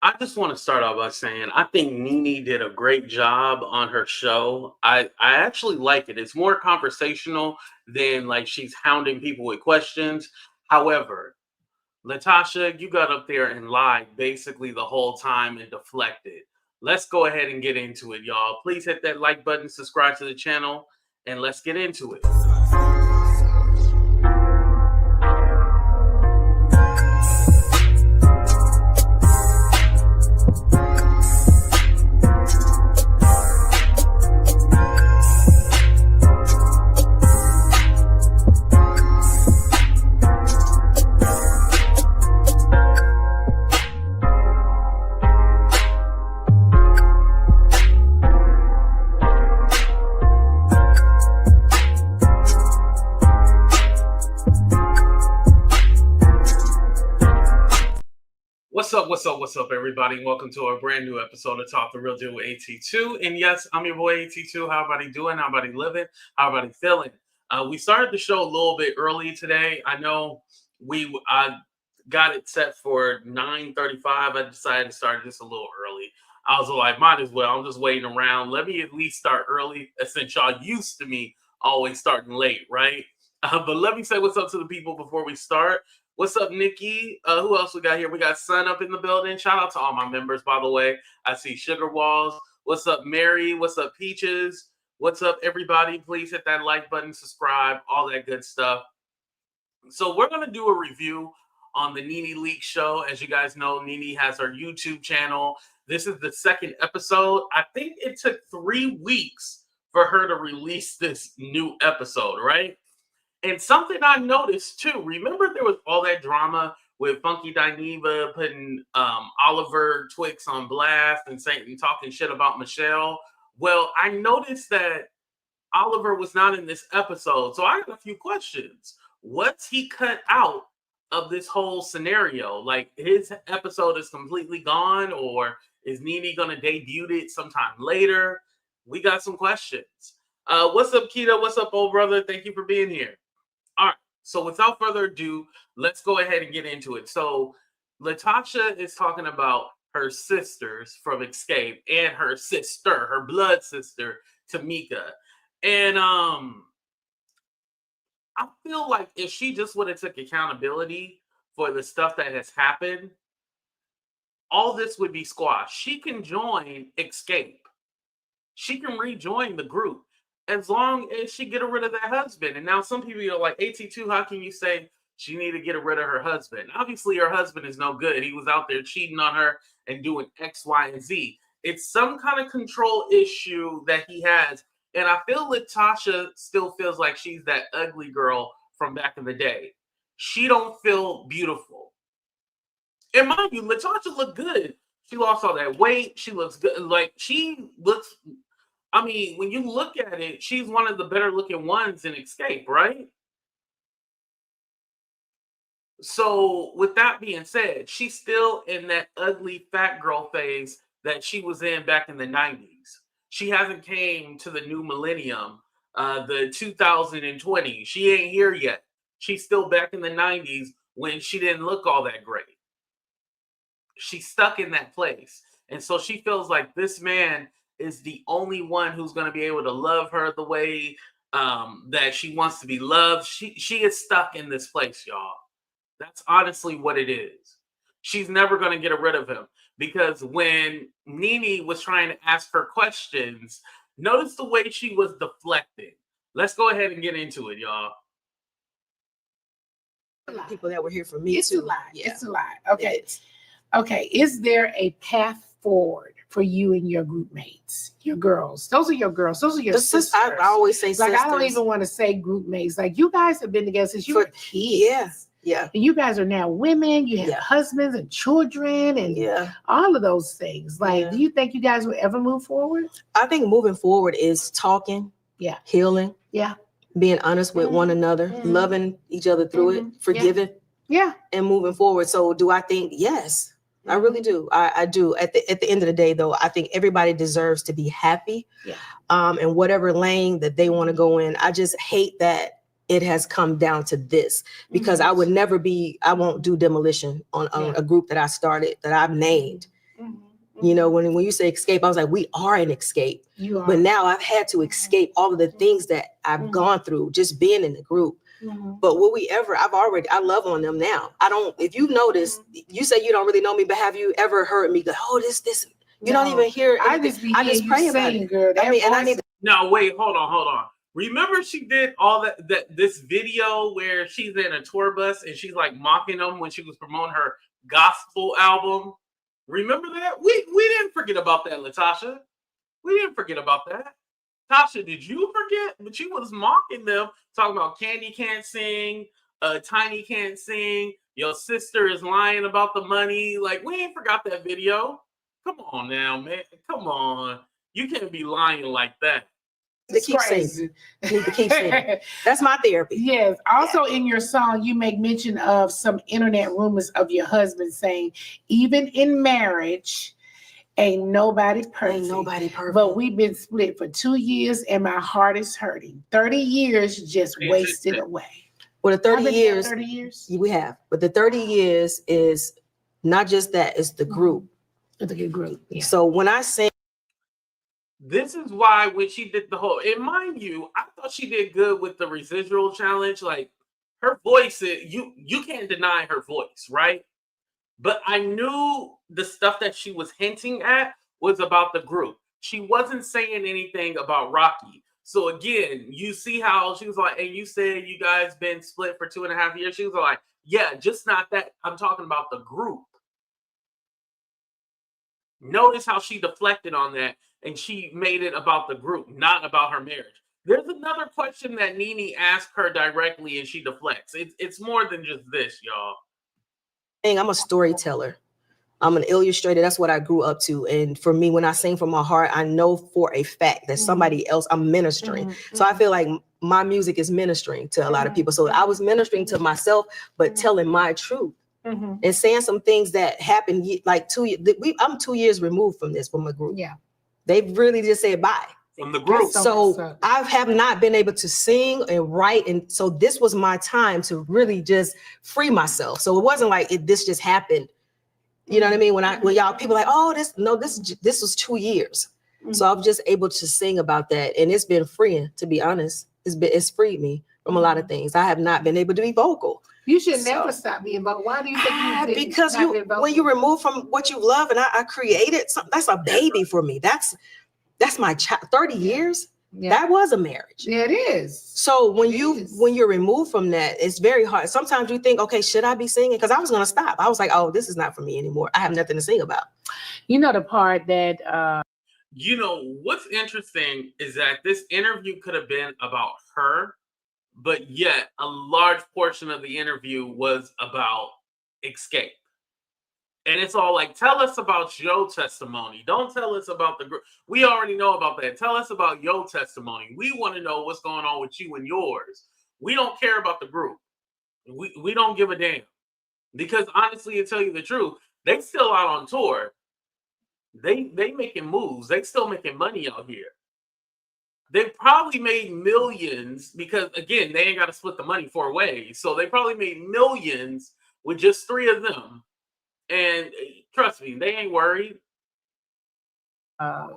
I just want to start off by saying I think Nene did a great job on her show. I actually like it. It's more conversational than like she's hounding people with questions. However, Latasha, you got up there and lied basically the whole time and deflected. Let's go ahead and get into it, y'all. Please hit that like button, subscribe to the channel, and let's get into it. What's up, everybody? Welcome to a brand new episode of Talk the Real Deal with AT2. And yes, I'm your boy AT2. How everybody doing? How everybody living? How everybody feeling? We started the show a little bit early today. I know I got it set for 9:35. I decided to start this a little early. I was like, might as well. I'm just waiting around. Let me at least start early, since y'all used to me always starting late, right? But let me say what's up to the people before we start. What's up, Nikki? Who else we got here? We got Sun up in the building. Shout out to all my members, by the way. I see Sugar Walls. What's up, Mary? What's up, Peaches? What's up, everybody? Please hit that like button, subscribe, all that good stuff. So we're going to do a review on the Nene Leakes show. As you guys know, Nene has her YouTube channel. This is the second episode. I think it took 3 weeks for her to release this new episode, right? And something I noticed too, remember there was all that drama with funkydineva putting Oliver Twixt on blast and talking shit about Michelle. Well, I noticed that Oliver was not in this episode. So I have a few questions. What's he cut out of this whole scenario? Like, his episode is completely gone, or is Nene going to debut it sometime later? We got some questions. What's up, Keto? What's up, old brother? Thank you for being here. All right, so without further ado, let's go ahead and get into it. So Latasha is talking about her sisters from Xscape and her sister, her blood sister, Tamika. And I feel like if she just would have took accountability for the stuff that has happened, all this would be squashed. She can join Xscape. She can rejoin the group, as long as she get rid of that husband. And now some people are like, AT2, how can you say she need to get rid of her husband? Obviously, her husband is no good. He was out there cheating on her and doing X, Y, and Z. It's some kind of control issue that he has. And I feel Latasha still feels like she's that ugly girl from back in the day. She don't feel beautiful. And mind you, Latasha looked good. She lost all that weight. She looks good. Like, she looks... I mean, when you look at it, she's one of the better looking ones in Xscape, right? So with that being said, she's still in that ugly fat girl phase that she was in back in the 90s. She hasn't came to the new millennium, the 2020. She ain't here yet. She's still back in the 90s when she didn't look all that great. She's stuck in that place. And so she feels like this man is the only one who's going to be able to love her the way that she wants to be loved. She is stuck in this place, y'all. That's honestly what it is. She's never going to get rid of him, because when Nene was trying to ask her questions, notice the way she was deflecting. Let's go ahead and get into it, y'all. People that were here for me, it's too. A lie. Yeah. It's a lie. Okay. Okay. Is there a path forward for you and your group mates, your girls? Those are your girls. Those are your sisters. I always say like, sisters. I don't even want to say group mates. Like, you guys have been together since you were kids. Yeah. And you guys are now women. You have husbands and children and all of those things. Like, do you think you guys will ever move forward? I think moving forward is talking, healing, being honest with one another, loving each other through it, forgiving, and moving forward. So do I think? Yes. I really do. I do. At the end of the day, though, I think everybody deserves to be happy. In whatever lane that they want to go in. I just hate that it has come down to this, because I won't do demolition on a group that I started, that I've named. You know, when you say escape, I was like, we are an escape. You are. But now I've had to escape all of the things that I've gone through just being in the group. But will we ever, I love on them now. I don't, if you notice, you say you don't really know me, but have you ever heard me go, oh, this, you don't even hear anything. I just pray about it. Girl, I mean, and I need to. No, wait, hold on. Remember she did all this video where she's in a tour bus and she's like mocking them when she was promoting her gospel album. Remember that? We didn't forget about that, Latasha. We didn't forget about that. Tasha, did you forget? But she was mocking them, talking about Candy can't sing, Tiny can't sing, your sister is lying about the money. Like, we ain't forgot that video. Come on now, man. Come on. You can't be lying like that. To keep saying. That's my therapy. Yes. Also, in your song, you make mention of some internet rumors of your husband saying, even in marriage, ain't nobody perfect. But we've been split for 2 years and my heart is hurting. 30 years just wasted away. Well, the 30 years we have, but the 30 years is not just that, it's the group. It's a good group. Yeah. So when I say, this is why when she did the whole, and mind you, I thought she did good with the residual challenge. Like her voice, you can't deny her voice, right? But I knew the stuff that she was hinting at was about the group. She wasn't saying anything about Rocky. So again, you see how she was like, and you said you guys been split for 2.5 years. She was like, yeah, just not that. I'm talking about the group. Notice how she deflected on that and she made it about the group, not about her marriage. There's another question that Nene asked her directly and she deflects. It's more than just this, y'all. I'm a storyteller. I'm an illustrator. That's what I grew up to. And for me, when I sing from my heart, I know for a fact that somebody else, I'm ministering. So I feel like my music is ministering to a lot of people. So I was ministering to myself, but telling my truth and saying some things that happened like I'm 2 years removed from this, from a group. Yeah. They've really just said bye. From the group. So I have not been able to sing and write. And so this was my time to really just free myself. So it wasn't like this just happened. You know what I mean? When y'all people like, oh, this was 2 years. So I'm just able to sing about that. And it's been freeing, to be honest. It's freed me from a lot of things. I have not been able to be vocal. You should never stop being vocal. Why do you think you because when you remove from what you love, and I created something, that's a baby for me. That's my child. 30 years. Yeah. That was a marriage. Yeah, it is. So when you're removed from that, it's very hard. Sometimes you think, okay, should I be singing? Because I was gonna stop. I was like, oh, this is not for me anymore. I have nothing to sing about. You know the part that you know what's interesting is that this interview could have been about her, but yet a large portion of the interview was about Xscape. And it's all like, tell us about your testimony. Don't tell us about the group. We already know about that. Tell us about your testimony. We want to know what's going on with you and yours. We don't care about the group. We don't give a damn. Because honestly, to tell you the truth, they still out on tour. They making moves. They still making money out here. They probably made millions because, again, they ain't got to split the money 4 ways. So they probably made millions with just 3 of them. And trust me, they ain't worried. I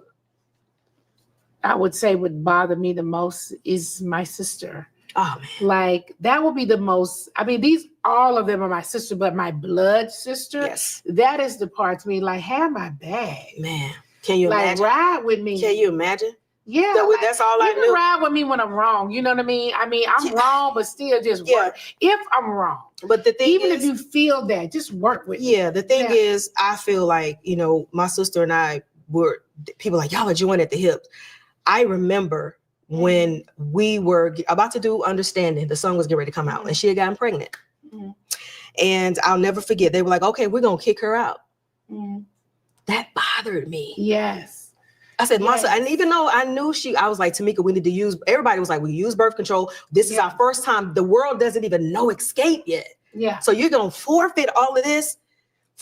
would say what bothered me the most is my sister. Oh man. Like that would be the most, I mean, all of them are my sister, but my blood sister, yes, that is the part to me, like, have my bag. Man, can you imagine? Ride with me. Can you imagine? Yeah, that's all I knew. You can ride with me when I'm wrong. You know what I mean? I'm wrong, but still just work. If I'm wrong. But the thing even if you feel that, just work with me. Yeah, the thing is, I feel like, my sister and I were, people like, y'all are joined at the hip. I remember when we were about to do Understanding, the song was getting ready to come out, and she had gotten pregnant. And I'll never forget, they were like, okay, we're going to kick her out. That bothered me. Yes. I said, Masa, and even though I knew I was like, Tamika, we need to use, everybody was like, we use birth control. This is our first time. The world doesn't even know Xscape yet. Yeah. So you're going to forfeit all of this,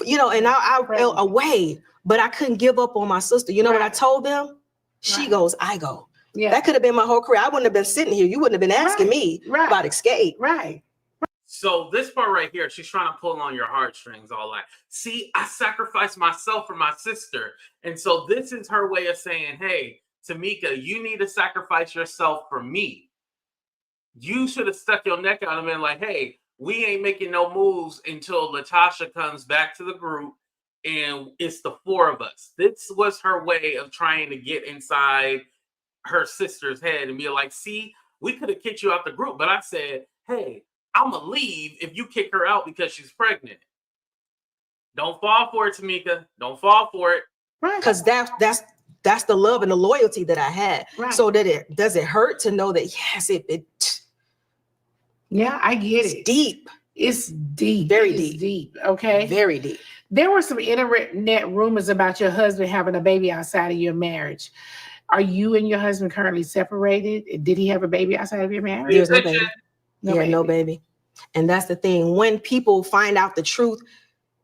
and I felt away, but I couldn't give up on my sister. You know what I told them? She goes, I go. Yeah. That could have been my whole career. I wouldn't have been sitting here. You wouldn't have been asking me about Xscape. Right. So this part right here, she's trying to pull on your heartstrings all that. See, I sacrificed myself for my sister. And so this is her way of saying, hey, Tamika, you need to sacrifice yourself for me. You should have stuck your neck out and been like, hey, we ain't making no moves until Latasha comes back to the group and it's the four of us. This was her way of trying to get inside her sister's head and be like, see, we could have kicked you out the group, but I said, hey, I'm gonna leave if you kick her out because she's pregnant. Don't fall for it, Tamika. Don't fall for it. Right. Because that's the love and the loyalty that I had. Right. So does it hurt to know that yes, yeah, I get it. Deep. It's deep. Very deep. Deep. Okay. Very deep. There were some internet rumors about your husband having a baby outside of your marriage. Are you and your husband currently separated? Did he have a baby outside of your marriage? There's no baby. No baby. And that's the thing. When people find out the truth,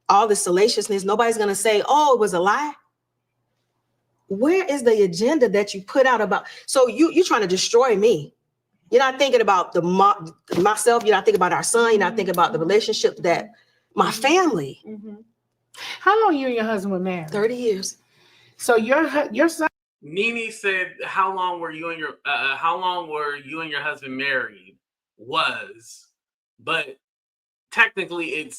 all the salaciousness, nobody's going to say, oh, it was a lie. Where is the agenda that you put out about? So you're trying to destroy me. You're not thinking about myself. You're not thinking about our son. You're not thinking about the relationship that my family. Mm-hmm. How long you and your husband were married? 30 years. So your son. Nene said, how long were you and your husband married? But technically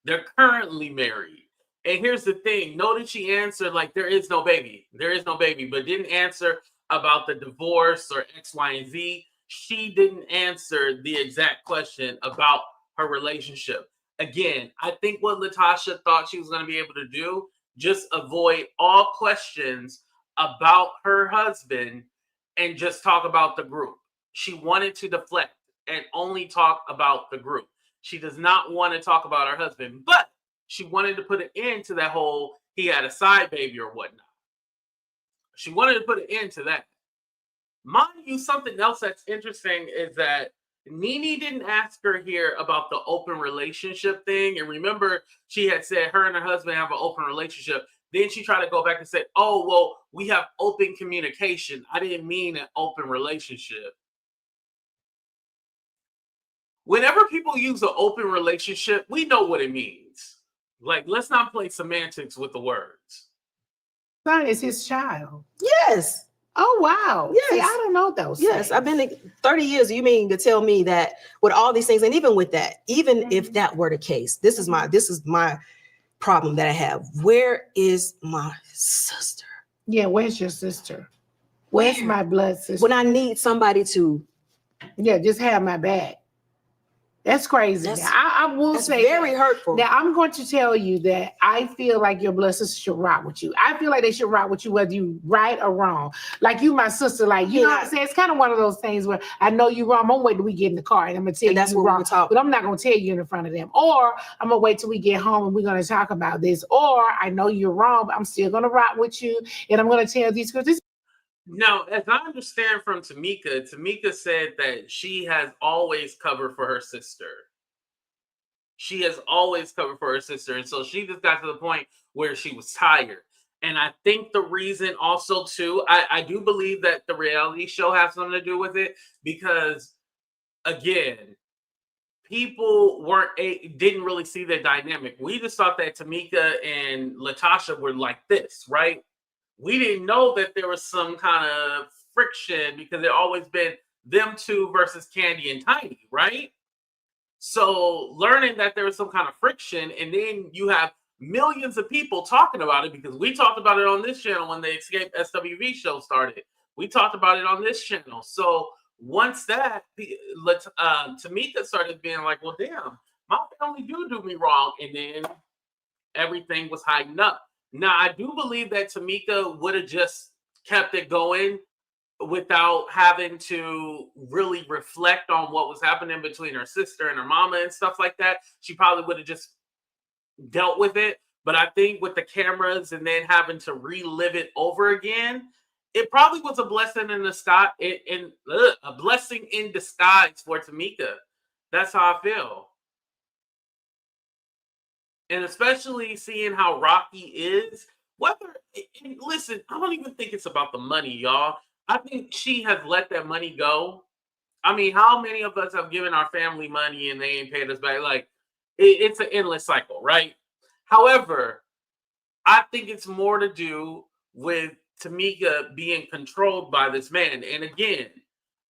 they're currently married. And here's the thing, notice she answered like there is no baby, but didn't answer about the divorce or X, Y, and Z. She didn't answer the exact question about her relationship. Again, I think what Latasha thought she was going to be able to do, just avoid all questions about her husband and just talk about the group. She wanted to deflect and only talk about the group. She does not want to talk about her husband, but she wanted to put an end to that whole he had a side baby or whatnot. She wanted to put an end to that. Mind you, something else that's interesting is that Nene didn't ask her here about the open relationship thing. And remember, she had said her and her husband have an open relationship. Then she tried to go back and say, oh, well, we have open communication. I didn't mean an open relationship. Whenever people use an open relationship, we know what it means. Like, let's not play semantics with the words. Son is his child. Yes. Oh, wow. Yes. See, I don't know those Yes, things. I've been 30 years. You mean to tell me that with all these things, and even with that, even if that were the case, this is my problem that I have. Where is my sister? Yeah, where's your sister? Where's my blood sister? When I need somebody to just have my back. That's crazy. I will say very hurtful. Now I'm going to tell you that I feel like your blood sister should rock with you. I feel like they should rock with you whether you right or wrong. Like you, my sister, like you know what I'm saying? It's kind of one of those things where I know you're wrong. I'm gonna wait till we get in the car and I'm gonna tell you you're wrong. But I'm not gonna tell you in front of them. Or I'm gonna wait till we get home and we're gonna talk about this. Or I know you're wrong, but I'm still gonna rock with you and I'm gonna tell these girls this. Now, as I understand from Tamika said that she has always covered for her sister. She has always covered for her sister. And so she just got to the point where she was tired. And I think the reason also, too, I do believe that the reality show has something to do with it. Because, again, people didn't really see the dynamic. We just thought that Tamika and Latasha were like this, right? We didn't know that there was some kind of friction because it always been them two versus Candy and Tiny, right? So learning that there was some kind of friction, and then you have millions of people talking about it because we talked about it on this channel when the Xscape SWV show started. We talked about it on this channel. So once that, Tamika started being like, well, damn, my family do me wrong. And then everything was heightened up. Now, I do believe that Tamika would have just kept it going without having to really reflect on what was happening between her sister and her mama and stuff like that. She probably would have just dealt with it. But I think with the cameras and then having to relive it over again, it probably was a blessing in disguise. A blessing in disguise for Tamika. That's how I feel. And especially seeing how Rocky is, listen, I don't even think it's about the money, y'all. I think she has let that money go. I mean, how many of us have given our family money and they ain't paid us back? Like, it's an endless cycle, right? However, I think it's more to do with Tamika being controlled by this man. And again,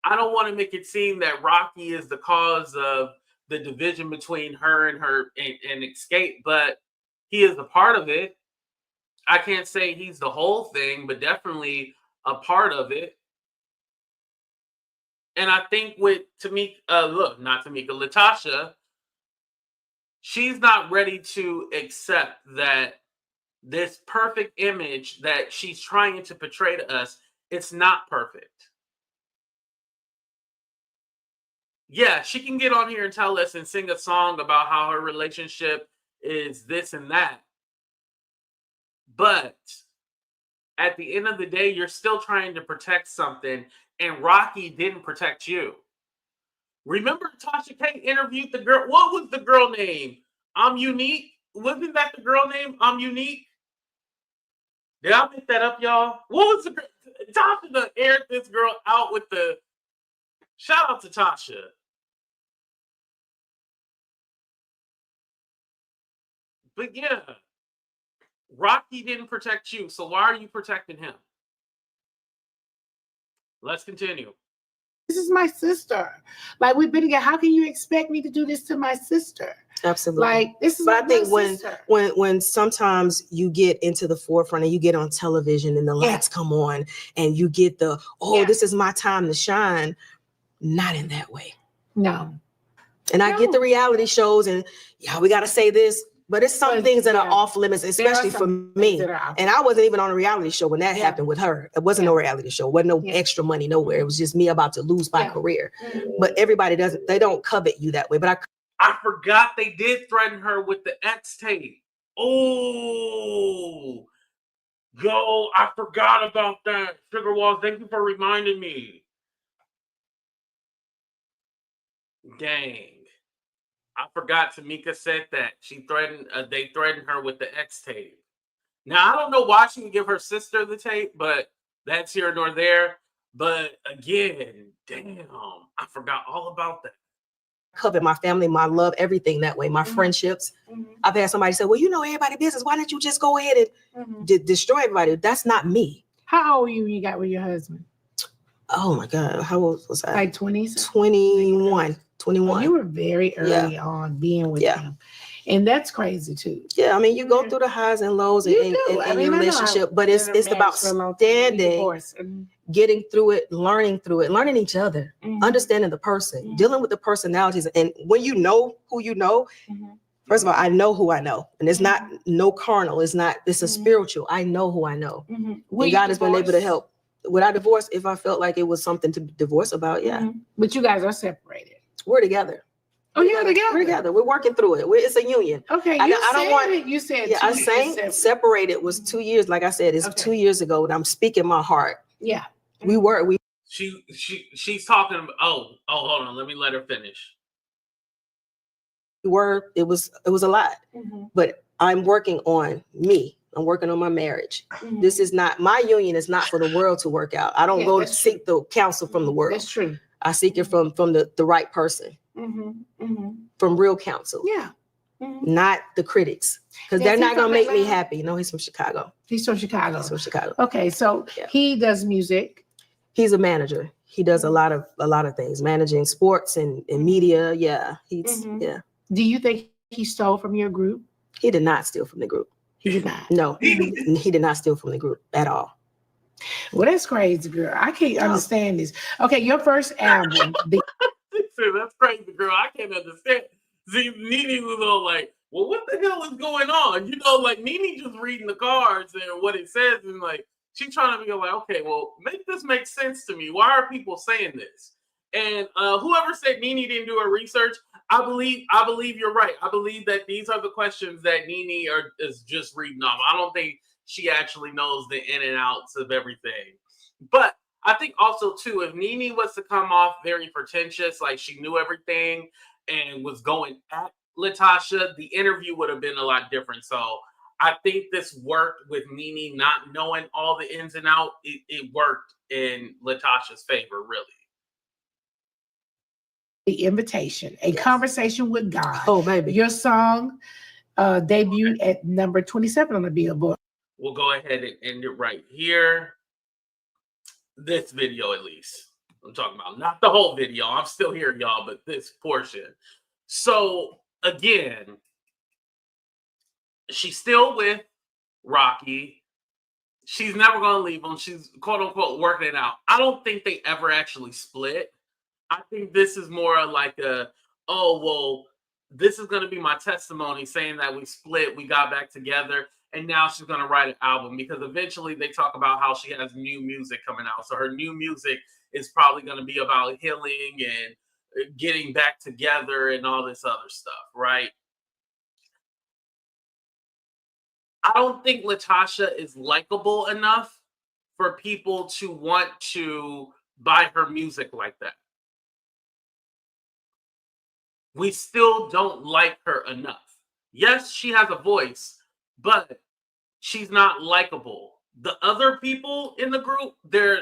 I don't want to make it seem that Rocky is the cause of the division between her and Xscape, but he is a part of it. I can't say he's the whole thing, but definitely a part of it. And I think with Latasha, she's not ready to accept that this perfect image that she's trying to portray to us, it's not perfect. Yeah, she can get on here and tell us and sing a song about how her relationship is this and that. But at the end of the day, you're still trying to protect something, and Rocky didn't protect you. Remember Tasha K interviewed the girl. What was the girl name? I'm Unique. Wasn't that the girl name? I'm Unique. Did I make that up, y'all? What was the girl? Tasha aired this girl out with the. Shout out to Tasha. But yeah, Rocky didn't protect you, so why are you protecting him? Let's continue. This is my sister. Like, we've been together. How can you expect me to do this to my sister? Absolutely. Like, this is. But I think sister. when sometimes you get into the forefront and you get on television and the lights come on and you get the this is my time to shine. Not in that way. No. And I get the reality shows and we got to say this. But it's some things that are off limits, especially for me. And I wasn't even on a reality show when that happened with her. It wasn't no reality show. It wasn't no extra money nowhere. It was just me about to lose my career. But everybody they don't covet you that way. But I forgot they did threaten her with the X tape. Oh, yo, I forgot about that. Sugar Walls, thank you for reminding me. Dang. I forgot Tamika said that. They threatened her with the X tape. Now, I don't know why she can give her sister the tape, but that's here nor there. But again, damn, I forgot all about that. Covet my family, my love, everything that way, my friendships. I've had somebody say, well, you know everybody's business. Why don't you just go ahead and destroy everybody? That's not me. How old were you when you got with your husband? Oh my God. How old was I? Like 20s? 21. Oh, you were very early on being with him. And that's crazy too. Yeah, I mean, you go through the highs and lows in your relationship, but it's about standing, getting through it, learning each other, understanding the person, dealing with the personalities. And when you know who you know, first of all, I know who I know. And it's not no carnal. It's a spiritual. I know who I know. And God has been able to help. Would I divorce if I felt like it was something to divorce about? Yeah. But you guys are separated. We're together. Oh, you're together. We're together. We're working through it. It's a union. Okay. You said. Yeah, I sang. Separated was 2 years. Like I said, it's 2 years ago. And I'm speaking my heart. Yeah. She's talking about. Oh, hold on. Let me let her finish. It was a lot. But I'm working on me. I'm working on my marriage. This is not my union. Is not for the world to work out. I don't go to seek the counsel from the world. That's true. I seek it from the right person, from real counsel. Yeah. Not the critics, because they're not gonna make me happy. No, he's from Chicago. He's from Chicago. Okay, so he does music. He's a manager. He does a lot of things, managing sports and media. Yeah, Do you think he stole from your group? He did not steal from the group. He did not. No, he did not steal from the group at all. Well, that's crazy, girl. I can't understand this. Okay, your first album. That's crazy, girl. I can't understand. See, Nene was all like, well, what the hell is going on? You know, like Nene just reading the cards and what it says, and like she's trying to be like, okay, well, make this make sense to me. Why are people saying this? And whoever said Nene didn't do her research, I believe you're right. I believe that these are the questions that Nene is just reading off. I don't think she actually knows the in and outs of everything. But I think also too, if Nene was to come off very pretentious, like she knew everything and was going at Latasha, the interview would have been a lot different. So I think this worked with Nene not knowing all the ins and outs. It worked in Latasha's favor, really. The Invitation, a conversation with God. Oh, baby. Your song debuted at number 27 on the Billboard. We'll go ahead and end it right here. This video, at least. I'm talking about not the whole video. I'm still here, y'all, but this portion. So, again, she's still with Rocky. She's never going to leave him. She's, quote unquote, working it out. I don't think they ever actually split. I think this is more like a, oh, well, this is going to be my testimony saying that we split, we got back together, and now she's going to write an album, because eventually they talk about how she has new music coming out. So her new music is probably going to be about healing and getting back together and all this other stuff, right? I don't think Latasha is likable enough for people to want to buy her music like that. We still don't like her enough. Yes, she has a voice, but she's not likable. The other people in the group, they're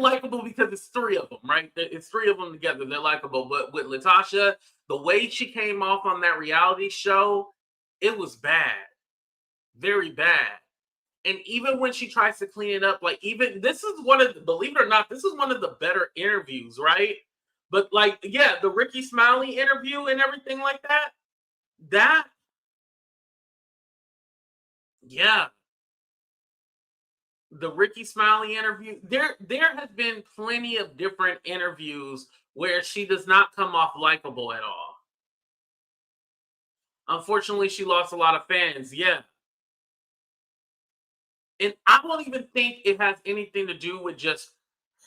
likable because it's three of them, right? It's three of them together. They're likable. But with Latasha, the way she came off on that reality show, it was bad. Very bad. And even when she tries to clean it up, like, even this is one of the, believe it or not, this is one of the better interviews, right? But like, yeah, the Ricky Smiley interview and everything like that, yeah. The Ricky Smiley interview, there has been plenty of different interviews where she does not come off likable at all. Unfortunately, she lost a lot of fans, yeah. And I don't even think it has anything to do with just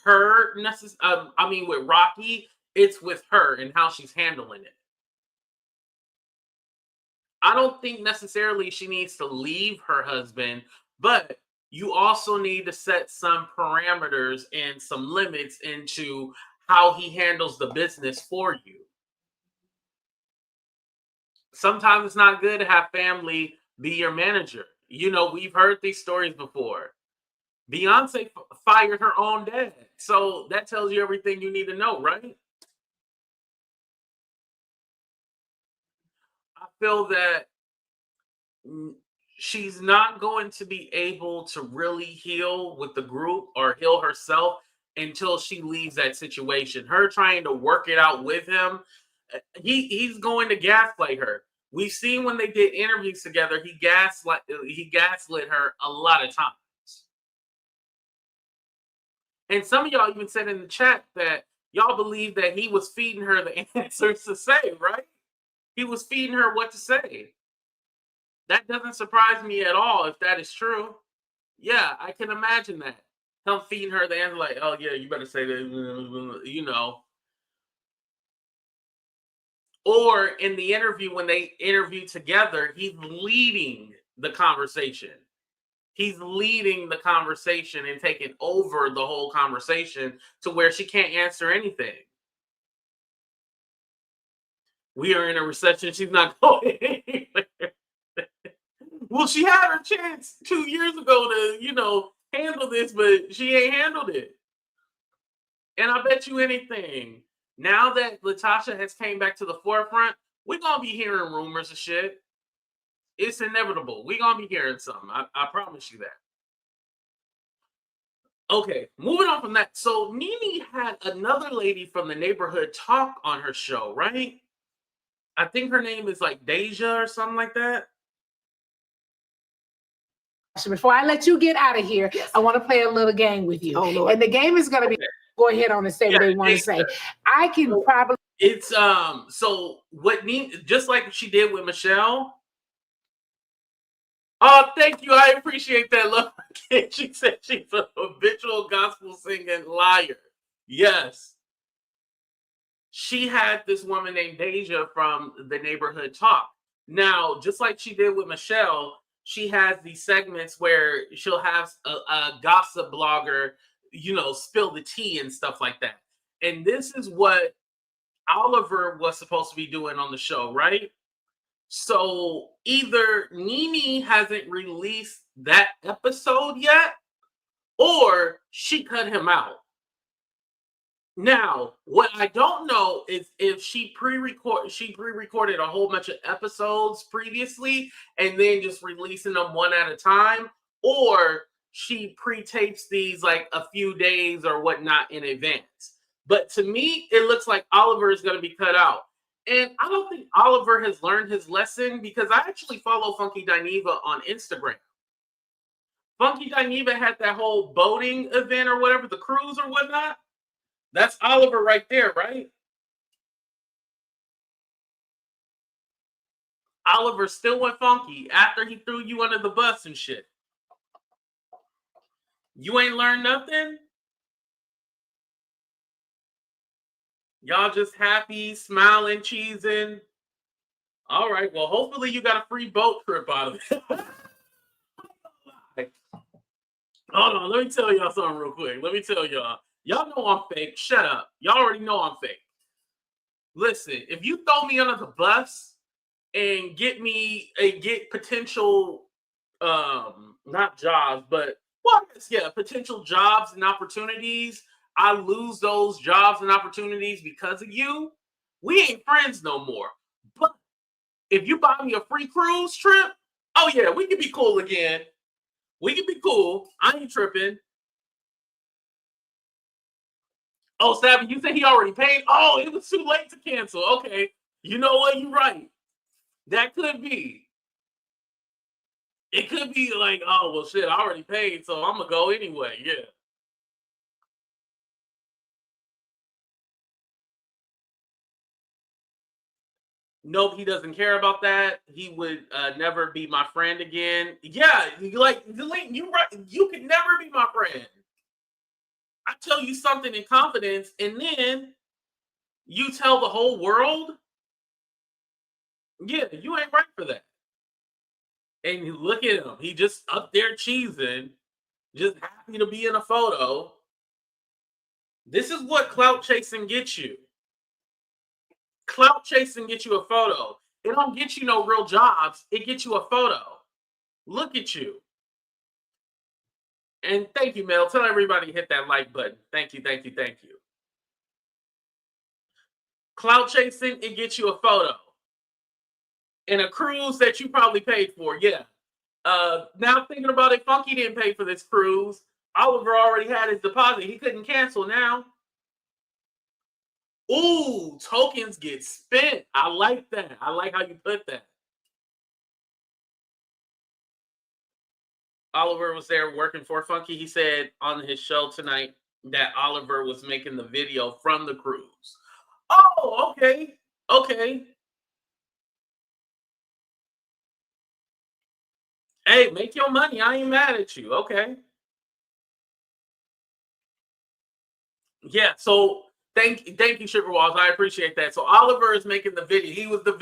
her, with Rocky. It's with her and how she's handling it. I don't think necessarily she needs to leave her husband, but you also need to set some parameters and some limits into how he handles the business for you. Sometimes it's not good to have family be your manager. You know, we've heard these stories before. Beyonce fired her own dad. So that tells you everything you need to know, right? I feel that she's not going to be able to really heal with the group or heal herself until she leaves that situation. Her trying to work it out with him, he's going to gaslight her. We've seen when they did interviews together, he gaslit her a lot of times. And some of y'all even said in the chat that y'all believe that he was feeding her the answers to say, right? He was feeding her what to say. That doesn't surprise me at all if that is true. Yeah, I can imagine that. Him feeding her the answer like, oh yeah, you better say that, you know. Or in the interview, when they interview together, he's leading the conversation. He's leading the conversation and taking over the whole conversation to where she can't answer anything. We are in a recession. She's not going anywhere. Well, she had her chance 2 years ago to, handle this, but she ain't handled it. And I bet you anything, now that Latasha has came back to the forefront, we're going to be hearing rumors of shit. It's inevitable. We're going to be hearing something. I promise you that. Okay, moving on from that. So Nene had another lady from the neighborhood talk on her show, right? I think her name is like Deja or something like that. Before I let you get out of here, I want to play a little game with you. Oh, Lord. And the game is going to be, go ahead on and say what they want to say. I can probably. It's, so what Nene, just like she did with Michelle. Oh, thank you. I appreciate that. Love. She said she's a habitual gospel singing liar. Yes. She had this woman named Deja from the neighborhood talk. Now, just like she did with Michelle, she has these segments where she'll have a gossip blogger, spill the tea and stuff like that. And this is what Oliver was supposed to be doing on the show, right? So either Nene hasn't released that episode yet, or she cut him out. Now, what I don't know is if she pre-recorded a whole bunch of episodes previously and then just releasing them one at a time, or she pre-tapes these like a few days or whatnot in advance. But to me, it looks like Oliver is going to be cut out. And I don't think Oliver has learned his lesson, because I actually follow funkydineva on Instagram. Funkydineva had that whole boating event or whatever, the cruise or whatnot. That's Oliver right there, right? Oliver still went funky after he threw you under the bus and shit. You ain't learned nothing? Y'all just happy, smiling, cheesing. All right, well, hopefully you got a free boat trip out of it. Hold on, let me tell y'all something real quick. Let me tell y'all. Y'all know I'm fake. Shut up. Y'all already know I'm fake. Listen, if you throw me under the bus and get potential, not jobs, but potential jobs and opportunities, I lose those jobs and opportunities because of you, we ain't friends no more. But if you buy me a free cruise trip, oh yeah, we can be cool again. We can be cool. I ain't tripping. Oh, Savvy, you think he already paid? Oh, it was too late to cancel. Okay. You know what? You're right. That could be. It could be like, oh, well, shit, I already paid, so I'm going to go anyway. Yeah. Nope, he doesn't care about that. He would never be my friend again. Yeah, like, you right. You could never be my friend. I tell you something in confidence, and then you tell the whole world, yeah, you ain't right for that. And you look at him, he just up there cheesing, just happy to be in a photo. This is what clout chasing gets you. Clout chasing gets you a photo. It don't get you no real jobs. It gets you a photo. Look at you. And thank you, Mel. Tell everybody to hit that like button. Thank you, thank you, thank you. Clout chasing, it gets you a photo. And a cruise that you probably paid for, yeah. Now thinking about it, Funky didn't pay for this cruise. Oliver already had his deposit. He couldn't cancel now. Ooh, tokens get spent. I like that. I like how you put that. Oliver was there working for Funky. He said on his show tonight that Oliver was making the video from the cruise. Oh, okay. Okay. Hey, make your money. I ain't mad at you. Okay. Yeah, so thank you, Sugar Walls. I appreciate that. So Oliver is making the video. He was the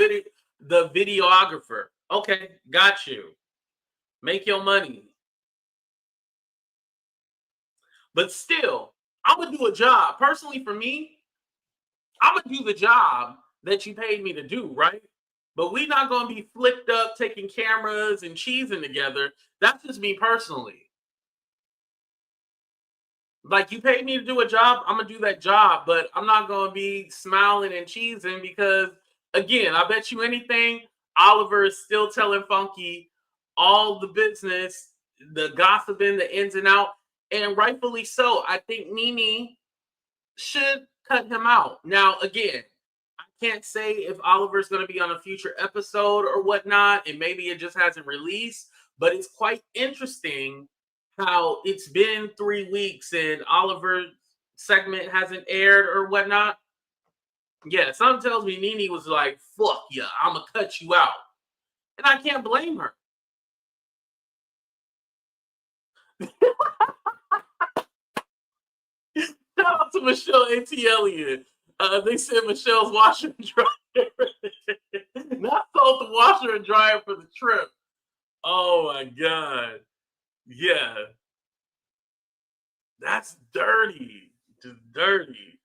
videographer. Okay, got you. Make your money. But still, I'm gonna do a job. Personally, for me, I'm gonna do the job that you paid me to do, right? But we're not gonna be flipped up, taking cameras and cheesing together. That's just me personally. Like, you paid me to do a job, I'm gonna do that job, but I'm not gonna be smiling and cheesing because, again, I bet you anything, Oliver is still telling Funky all the business, the gossiping, the ins and out, and rightfully so. I think Nene should cut him out. Now, again, I can't say if Oliver's going to be on a future episode or whatnot, and maybe it just hasn't released, but it's quite interesting how it's been 3 weeks and Oliver's segment hasn't aired or whatnot. Yeah, something tells me Nene was like, fuck yeah, I'm going to cut you out. And I can't blame her. Shout out to Michelle Atlien. They said Michelle's washer and dryer. Not sold the washer and dryer for the trip. Oh my God. Yeah. That's dirty. Just dirty.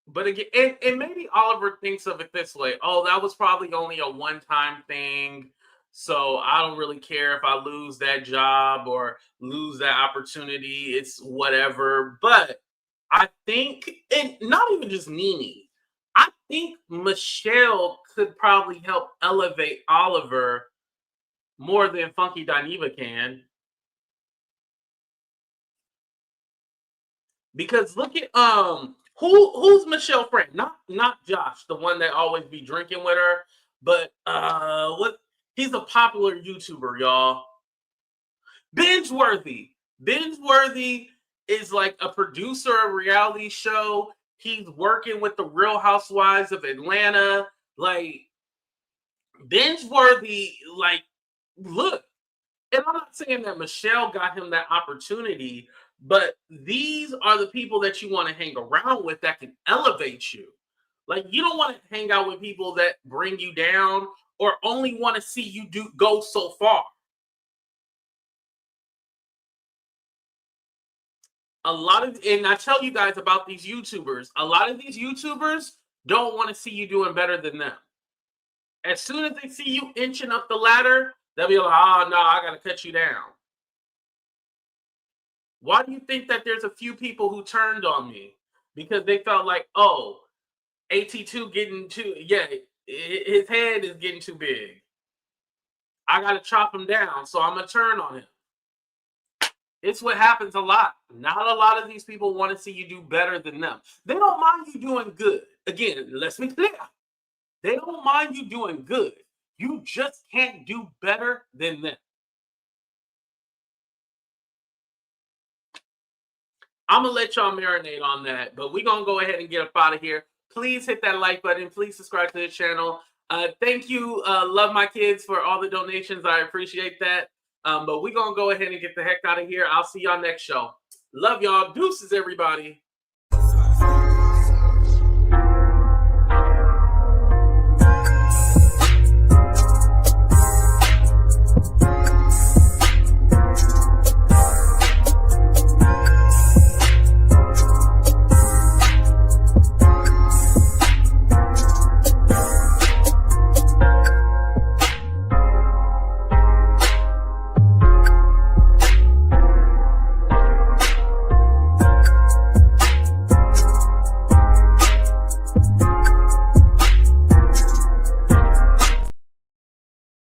But again, and maybe Oliver thinks of it this way. Oh, that was probably only a one-time thing. So I don't really care if I lose that job or lose that opportunity. It's whatever. But I think, and not even just Nene, I think Michelle could probably help elevate Oliver more than funkydineva can. Because look at who's Michelle's friend? Not Josh, the one that always be drinking with her, but he's a popular YouTuber, y'all. Bingeworthy. Bingeworthy is like a producer of a reality show. He's working with the Real Housewives of Atlanta. Like, Bingeworthy, like, look. And I'm not saying that Michelle got him that opportunity, but these are the people that you want to hang around with that can elevate you. Like, you don't want to hang out with people that bring you down or only want to see you go so far. And I tell you guys about these YouTubers, a lot of these YouTubers don't want to see you doing better than them. As soon as they see you inching up the ladder, they'll be like, oh, no, I got to cut you down. Why do you think that there's a few people who turned on me? Because they felt like, oh, AT2 getting too, his head is getting too big. I got to chop him down, so I'm going to turn on him. It's what happens a lot. Not a lot of these people want to see you do better than them. They don't mind you doing good. Again, let's be clear. They don't mind you doing good. You just can't do better than them. I'm going to let y'all marinate on that, but we're going to go ahead and get up out of here. Please hit that like button. Please subscribe to the channel. Thank you, Love My Kids, for all the donations. I appreciate that. But we're going to go ahead and get the heck out of here. I'll see y'all next show. Love y'all. Deuces, everybody.